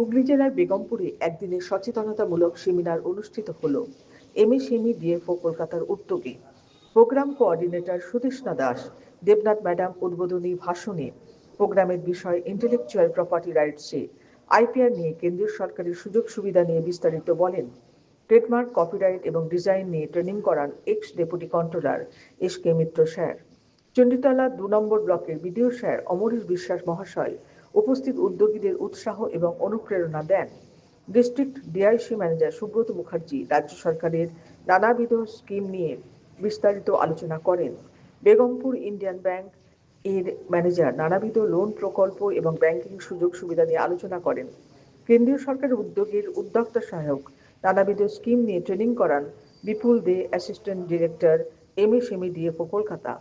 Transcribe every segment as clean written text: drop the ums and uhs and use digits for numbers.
হুগলি জেলার বেগমপুরে একদিনের সচেতনতামূলক সেমিনার অনুষ্ঠিত হল এমএসএমই ডিএফও কলকাতার উদ্যোগে। Programme coordinator Sudeshna Das Debnath madam উদ্বোধনী ভাষণে প্রোগ্রামের বিষয় ইন্টেলেকচুয়াল প্রপার্টি রাইটসে আইপিআর নিয়ে কেন্দ্রীয় সরকারের সুযোগ সুবিধা নিয়ে বিস্তারিত বলেন। ট্রেডমার্ক, কপিরাইট এবং ডিজাইন নিয়ে ট্রেনিং করান এক্স ডেপুটি কন্ট্রোলার এস.কে. মিত্র স্যার। চণ্ডীতলা ২ নম্বর ব্লকের বিডিও স্যার অমরেশ বিশ্বাস মহাশয় উপস্থিত উদ্যোগীদের উৎসাহ এবং অনুপ্রেরণা দেন। District DIC manager Subrata Mukherjee রাজ্য সরকারের নানাবিধ স্কিম নিয়ে বিস্তারিত আলোচনা করেন। বেগমপুর ইন্ডিয়ান ব্যাংক এর ম্যানেজার নানাবিধ লোন প্রকল্প এবং ব্যাংকিং সুযোগ সুবিধা নিয়ে আলোচনা করেন। কেন্দ্রীয় সরকারের উদ্যোগের উদ্যোক্তা সহায়ক নানাবিধ স্কিম নিয়ে ট্রেনিং করান Bipul De, assistant director MSME DFO Kolkata.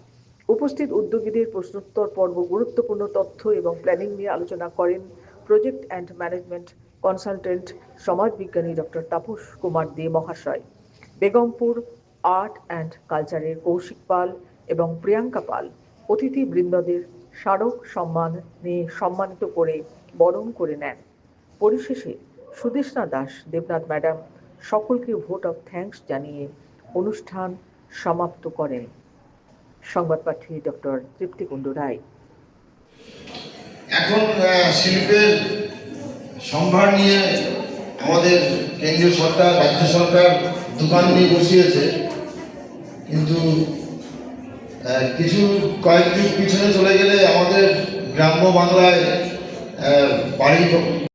উপস্থিত উদ্যোগীদের প্রশ্নোত্তর পর্ব গুরুত্বপূর্ণ তথ্য এবং প্ল্যানিং নিয়ে আলোচনা করেন প্রজেক্ট অ্যান্ড ম্যানেজমেন্ট কনসালটেন্ট সমাজবিজ্ঞানী ডক্টর তাপস কুমার দে মহাশয়। বেগমপুর আর্ট অ্যান্ড কালচারের কৌশিক পাল এবং প্রিয়াঙ্কা পাল অতিথিবৃন্দদের স্মারক সম্মান নিয়ে সম্মানিত করে বরণ করে নেন। পরিশেষে সুদেষ্ণা দাস দেবনাথ ম্যাডাম সকলকে ভোট অফ থ্যাঙ্কস জানিয়ে অনুষ্ঠান সমাপ্ত করেন। সংবাদ পাঠী ডক্টর তৃপ্তি কুণ্ডু রায়। এখন শিল্পের সম্ভার নিয়ে আমাদের কেন্দ্রীয় সরকার, রাজ্য সরকার দোকান নিয়ে বসিয়েছে, কিন্তু কয়েক যুগ পিছনে চলে গেলে আমাদের গ্রাম্য বাংলায় বাড়ি